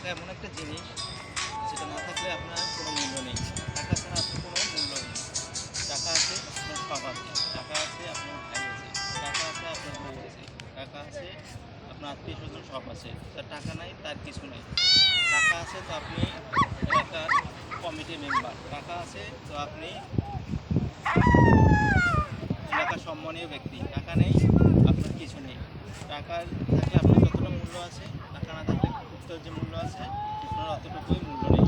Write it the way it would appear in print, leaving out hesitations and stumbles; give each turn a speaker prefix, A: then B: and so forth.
A: টাকা এমন একটা জিনিস যেটা না থাকলে আপনার কোনো মূল্য নেই। টাকা ছাড়া আপনার কোনো মূল্য নেই। টাকা আছে আপনার সব আছে। টাকা আছে আপনার ভাই আছে। টাকা আছে আপনার বউ আছে। টাকা আছে আপনার আত্মীয়স্বজন সব আছে। যার টাকা নাই তার কিছু নাই। টাকা আছে তো আপনি এলাকার কমিটির মেম্বার। টাকা আছে তো আপনি এলাকার সম্মানীয় ব্যক্তি। টাকা নেই, আপনার কিছু নেই। টাকার থাকলে আপনার যতটা মূল্য আছে, টাকা না থাকলে কুত্তার যে মূল্য আছে, আপনার অতটুকুই মূল্য নেই।